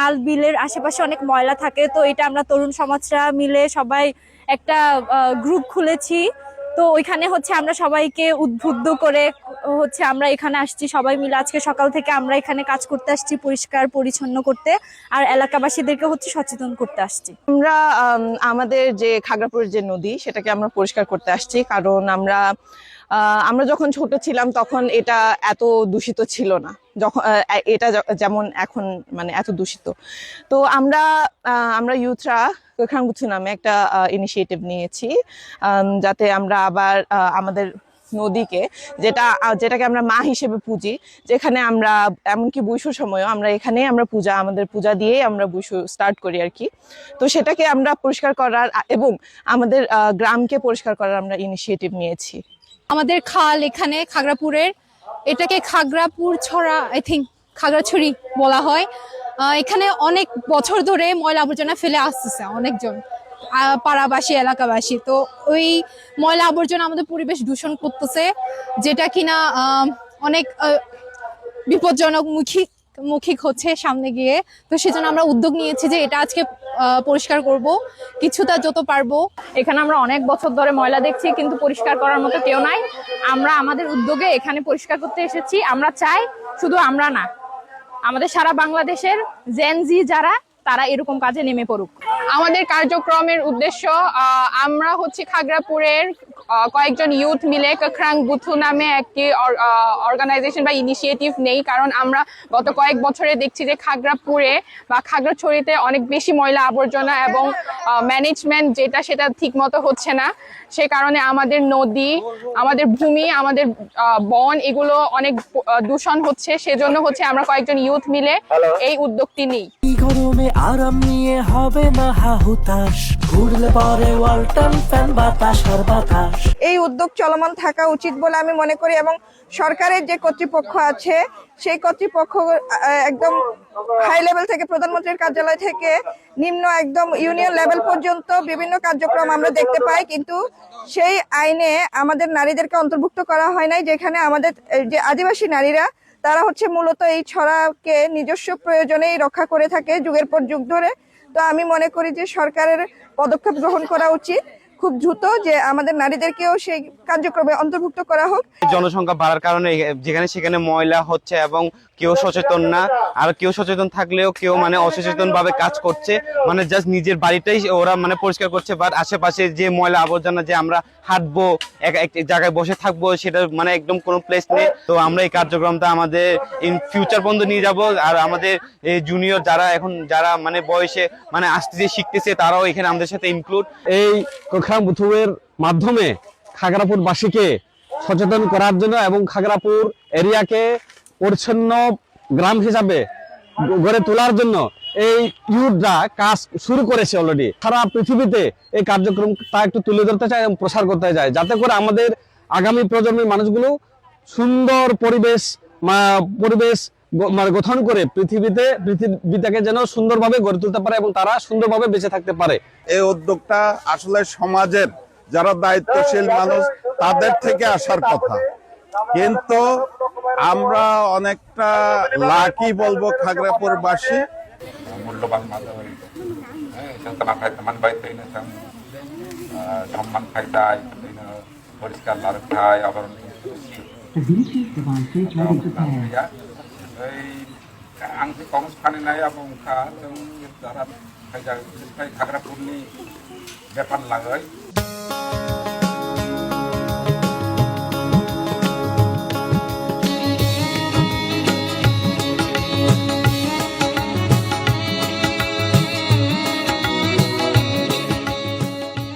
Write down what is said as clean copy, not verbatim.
খাল বিলের আশেপাশে অনেক ময়লা থাকে, তো এটা আমরা তরুণ সমাজরা মিলে সবাই একটা গ্রুপ খুলেছি। তো ওইখানে হচ্ছে আমরা সবাইকে উদ্বুদ্ধ করে হচ্ছে আমরা এখানে আসছি সবাই মিলে। আজকে সকাল থেকে আমরা এখানে কাজ করতে আসছি, পরিষ্কার পরিচ্ছন্ন করতে, আর এলাকাবাসীদেরকে হচ্ছে সচেতন করতে আসছি। আমরা আমাদের যে খাগড়াপুরের যে নদী সেটাকে আমরা পরিষ্কার করতে আসছি, কারণ আমরা যখন ছোট ছিলাম তখন এটা এত দূষিত ছিল না, যখন এটা যেমন এখন মানে এত দূষিত। তো আমরা ইউথরা কোখাংবুথু নামে একটা ইনিশিয়েটিভ নিয়েছি, যাতে আমরা আবার আমাদের নদীকে যেটাকে আমরা মা হিসেবে পুজি, যেখানে আমরা এমনকি বৈশুর সময়ও আমরা এখানে আমাদের পূজা দিয়ে আমরা বৈশু স্টার্ট করি আর কি। তো সেটাকে আমরা পরিষ্কার করার এবং আমাদের গ্রামকে পরিষ্কার করার আমরা ইনিশিয়েটিভ নিয়েছি। আমাদের খাল এখানে খাগড়াপুরের, এটাকে খাগড়াপুর ছড়া আই থিঙ্ক খাগড়াছড়ি বলা হয়। এখানে অনেক বছর ধরে ময়লা আবর্জনা ফেলে আসতেছে অনেকজন পাড়াবাসী এলাকাবাসী। তো ওই ময়লা আবর্জনা আমাদের পরিবেশ দূষণ করতেছে, যেটা কিনা অনেক বিপজ্জনক মুখী হচ্ছে সামনে গিয়ে। তো সেজন্য আমরা উদ্যোগ নিয়েছি যে এটা আজকে পরিষ্কার করব কিছুটা যত পারবো। এখানে আমরা অনেক বছর ধরে ময়লা দেখছি, কিন্তু পরিষ্কার করার মতো কেউ নাই। আমরা আমাদের উদ্যোগে এখানে পরিষ্কার করতে এসেছি। আমরা চাই শুধু আমরা না, আমাদের সারা বাংলাদেশের জেনজি যারা, তারা এরকম কাজে নেমে পড়ুক। আমাদের কার্যক্রমের উদ্দেশ্য, আমরা হচ্ছে খাগড়াপুরের কয়েকজন ইউথ মিলে কোখাংবুথু নামে একটি অর্গানাইজেশন বা ইনিশিয়েটিভ নেই। কারণ আমরা গত কয়েক বছরে দেখছি যে খাগড়াপুরে বা খাগড়াছড়িতে অনেক বেশি ময়লা আবর্জনা এবং ম্যানেজমেন্ট সেটা ঠিক মতো হচ্ছে না। সে কারণে আমাদের নদী, আমাদের ভূমি, আমাদের বন এগুলো অনেক দূষণ হচ্ছে। সেজন্য হচ্ছে আমরা কয়েকজন ইউথ মিলে এই উদ্যোগটি নিই। গরমে আরাম নিয়ে হবে না হাহুতাশ, ঘুরলে পরে ওয়ালটন ফ্যান বাতাস আর বাতাস। এই উদ্যোগ চলমান থাকা উচিত বলে আমি মনে করি, এবং সরকারের যে কর্তৃপক্ষ আছে সেই কর্তৃপক্ষ একদম হাই লেভেল থেকে প্রধানমন্ত্রীর কার্যালয় থেকে নিম্ন একদম ইউনিয়ন লেভেল পর্যন্ত বিভিন্ন কার্যক্রম আমরা দেখতে পাই, কিন্তু সেই আইনে আমাদের নারীদেরকে অন্তর্ভুক্ত করা হয় নাই, যেখানে আমাদের যে আদিবাসী নারীরা তারা হচ্ছে মূলত এই ছড়াকে নিজস্ব প্রয়োজনেই রক্ষা করে থাকে যুগের পর যুগ ধরে। তো আমি মনে করি যে সরকারের পদক্ষেপ গ্রহণ করা উচিত খুব দ্রুত, যে আমাদের নারীদেরকেও সেই কার্যক্রমে অন্তর্ভুক্ত করা হোক। জনসংখ্যা বাড়ার কারণে যেখানে সেখানে ময়লা হচ্ছে এবং কেউ সচেতন না, আর কেউ সচেতন থাকলেও কেউ মানে অসচেতন ভাবে কাজ করছে, মানে জাস্ট নিজের বাড়িটাই ওরা মানে পরিষ্কার করছে, বাট আশেপাশে যে ময়লা আবর্জনা যে আমরা হাঁটবো এক জায়গায় বসে থাকবো সেটা মানে একদম কোনো প্লেস নেই। তো আমরা এই কার্যক্রমটা আমাদের ইন ফিউচার পর্যন্ত নিয়ে যাব, আর আমাদের এই জুনিয়র যারা মানে বয়সে মানে আসতেছে শিখতেছে তারাও এখানে আমাদের সাথে ইনক্লুড। এই কোখাংবুথুর মাধ্যমে খাগড়াপুরবাসীকে সচেতন করার জন্য এবং খাগড়াপুর এরিয়াকে পরিচ্ছন্ন গ্রাম হিসাবে গড়ে তোলার জন্য এই ইউথরা কাজ শুরু করেছে অলরেডি। সারা পৃথিবীতে এই কার্যক্রমটা একটু তুলে ধরতে চায় এবং প্রসার করতে চায়, যাতে করে আমাদের আগামী প্রজন্মের মানুষগুলো সুন্দর পরিবেশ মানে গঠন করে পৃথিবীটাকে যেন সুন্দরভাবে গড়ে তুলতে পারে এবং তারা সুন্দরভাবে বেঁচে থাকতে পারে। এই উদ্যোগটা আসলে সমাজের যারা দায়িত্বশীল মানুষ তাদের থেকে আসার কথা, কিন্তু আমরা অনেকটা লাকি বলবো খাগড়াপুরবাসী। মূল্যবান সম্মান খাইতাই পরিষ্কার লাড়ু খাই আবার आंखौ कमस फाननाय आबुंखा जों जारा खाग्रापुरनि बेफार लागै